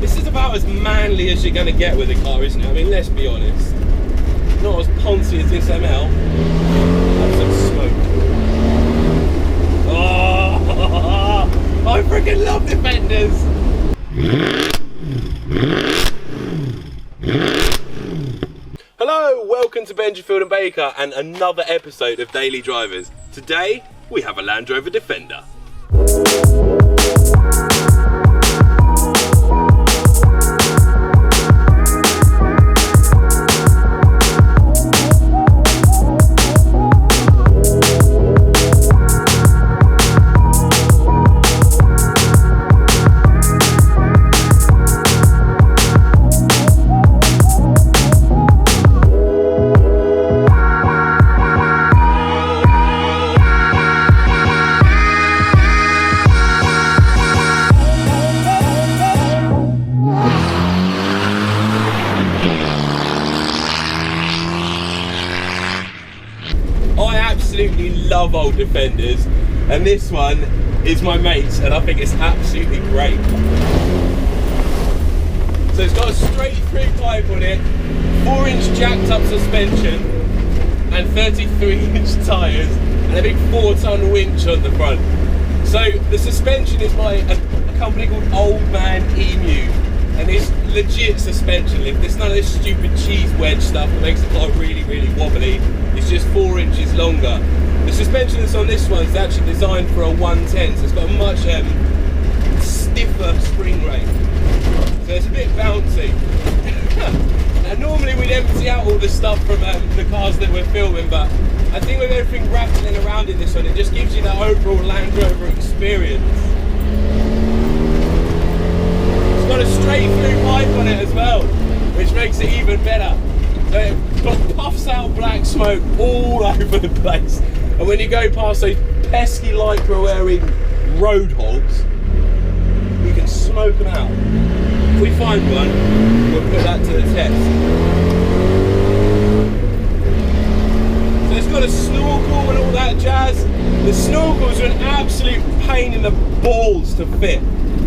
This is about as manly as you're going to get with a car, isn't it? I mean, let's be honest. Not as poncy as this ML. Have some smoke. Oh, I freaking love Defenders. Hello, welcome to Benjafield and Baker and another episode of Daily Drivers. Today, we have a Land Rover Defender. Love old Defenders, and this one is my mate's, and I think it's absolutely great. So it's got a straight through pipe on it, 4-inch jacked up suspension, and 33-inch tyres, and a big 4-ton winch on the front. So the suspension is by a company called Old Man Emu, and it's legit suspension lift. It's none of this stupid cheese wedge stuff that makes the car really, really wobbly. It's just 4 inches longer. The suspension that's on this one is actually designed for a 110, so it's got a much stiffer spring rate. So it's a bit bouncy. Now normally we'd empty out all the stuff from the cars that we're filming, but I think with everything rattling around in this one, it just gives you that overall Land Rover experience. It's got a straight through pipe on it as well, which makes it even better. So it puffs out black smoke all over the place. And when you go past those pesky lycra wearing road hogs, you can smoke them out. If we find one, we'll put that to the test. So it's got a snorkel and all that jazz. The snorkels are an absolute pain in the balls to fit.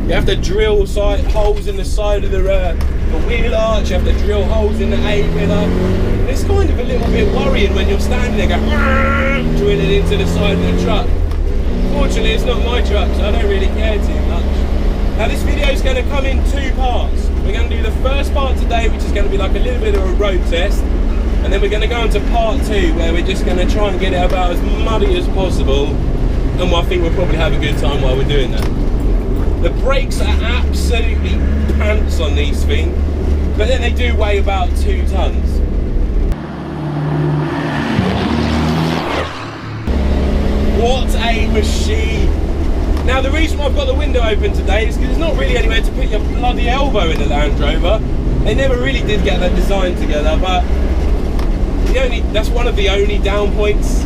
You have to drill holes in the side of the wheel arch, you have to drill holes in the A-pillar. It's kind of a little bit worrying when you're standing there going drilling into the side of the truck. Fortunately, it's not my truck, so I don't really care too much. Now this video is going to come in 2 parts. We're going to do the first part today, which is going to be like a little bit of a road test, and then we're going to go into part 2, where we're just going to try and get it about as muddy as possible, and I think we'll probably have a good time while we're doing that. The brakes are absolutely pants on these things, but then they do weigh about 2 tons. What a machine! Now the reason why I've got the window open today is because there's not really anywhere to put your bloody elbow in a Land Rover. They never really did get that design together, but that's one of the only down points.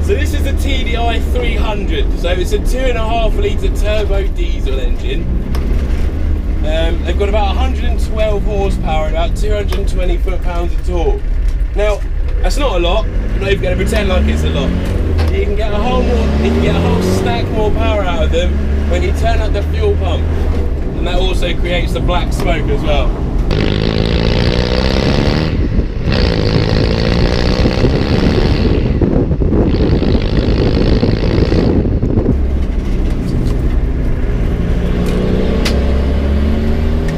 So this is a TDI 300, so it's a 2.5 litre turbo diesel engine. They've got about 112 horsepower and about 220 foot-pounds of torque. Now, that's not a lot. I'm not even going to pretend like it's a lot. You can get a whole stack more power out of them when you turn up the fuel pump, and that also creates the black smoke as well.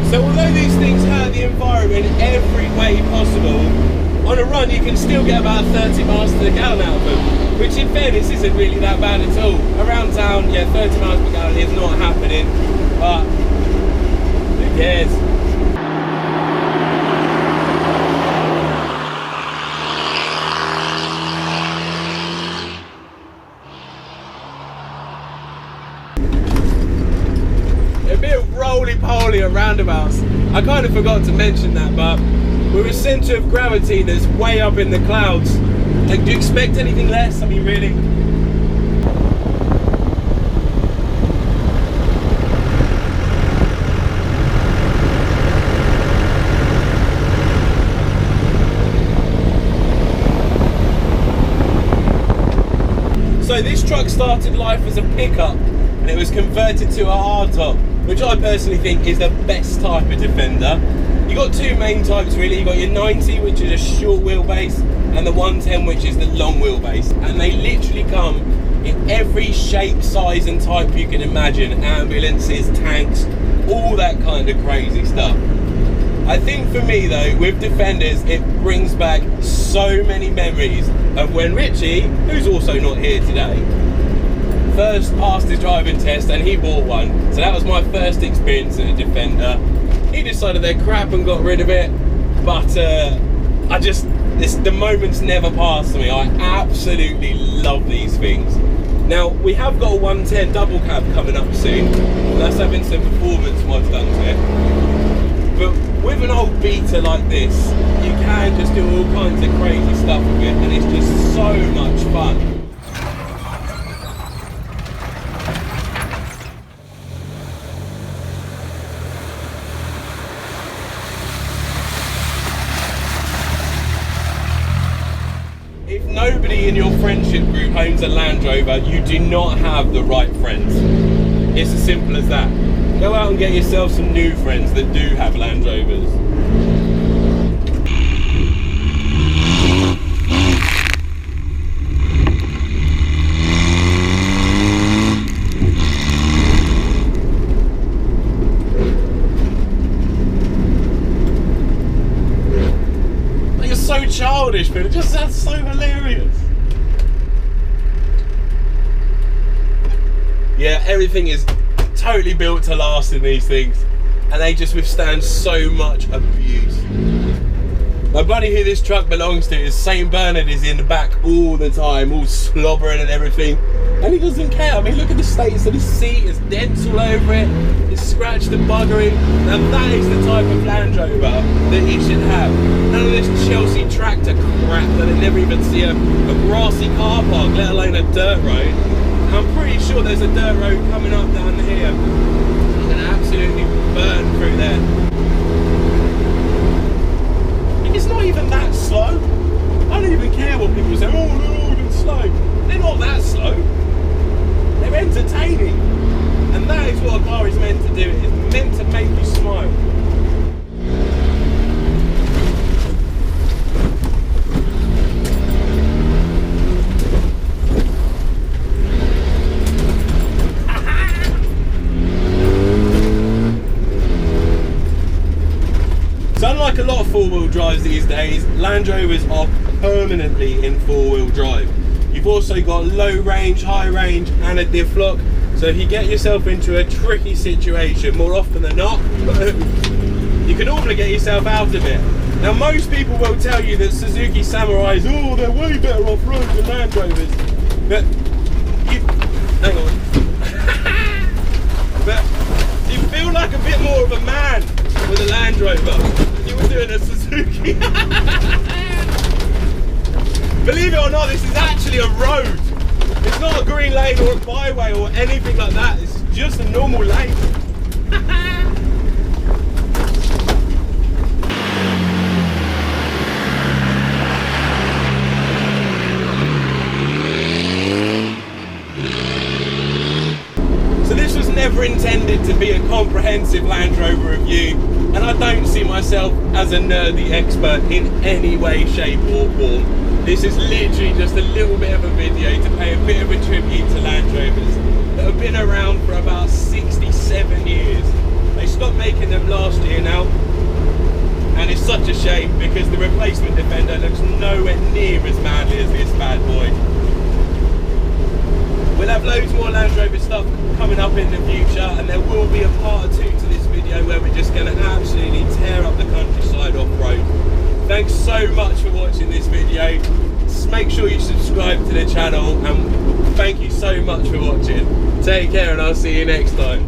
So although these things hurt the environment in every way possible, on a run you can still get about 30 miles to the gallon out of them, which in fairness isn't really that bad at all. Around town, yeah, 30 miles per gallon is not happening, but who cares? Roly-poly at roundabouts. I kind of forgot to mention that, but we're a centre of gravity that's way up in the clouds. Like, do you expect anything less? I mean, really? So this truck started life as a pickup and it was converted to a hardtop, which I personally think is the best type of Defender. You got two main types really. You got your 90, which is a short wheelbase, and the 110, which is the long wheelbase, and they literally come in every shape, size and type you can imagine. Ambulances, tanks, all that kind of crazy stuff. I think for me though, with Defenders, it brings back so many memories of when Richie, who's also not here today, first passed his driving test and he bought one. So that was my first experience in a Defender. He decided they're crap and got rid of it, but the moments never pass to me. I absolutely love these things. Now, we have got a 110 double cab coming up soon. That's having some performance mods done to it. But with an old beater like this, you can just do all kinds of crazy stuff with it, and it's just so much fun. If nobody in your friendship group owns a Land Rover, you do not have the right friends. It's as simple as that. Go out and get yourself some new friends that do have Land Rovers. You're so childish, but it just sounds so hilarious. Yeah, everything is totally built to last in these things, and they just withstand so much abuse. My buddy who this truck belongs to is St. Bernard, is in the back all the time, all slobbering and everything, and he doesn't care. I mean, look at the status of the seat, it's dents all over it, it's scratched and buggering. Now that is the type of Land Rover that you should have. None of this Chelsea tractor crap that they never even see a grassy car park, let alone a dirt road. I'm pretty sure there's a dirt road coming up down here. I'm going to absolutely burn through there. It's not even that slow. I don't even care what people say, oh, they're all even slow. They're not that slow. They're entertaining. And that is what a car is meant to do. It's meant to make you smile. Unlike a lot of four-wheel drives these days, Land Rovers are permanently in four-wheel drive. You've also got low range, high range and a diff lock, so if you get yourself into a tricky situation, more often than not, you can normally get yourself out of it. Now most people will tell you that Suzuki Samurais, oh, they're way better off-road than Land Rovers, but hang on. But you feel like a bit more of a man with a Land Rover. You were doing a Suzuki. Believe it or not, this is actually a road. It's not a green lane or a byway or anything like that. This is just a normal lane. So this was never intended to be a comprehensive Land Rover review, and I don't see myself as a nerdy expert in any way, shape or form. This is literally just a little bit of a video to pay a bit of a tribute to Land Rovers that have been around for about 67 years. They stopped making them last year now, and it's such a shame because the replacement Defender looks nowhere near as manly as this bad boy. We'll have loads more Land Rover stuff coming up in the future, and there will be a part 2 to this video where we're just going to absolutely tear up the countryside off-road. Thanks so much for watching this video. Just make sure you subscribe to the channel, and thank you so much for watching. Take care, and I'll see you next time.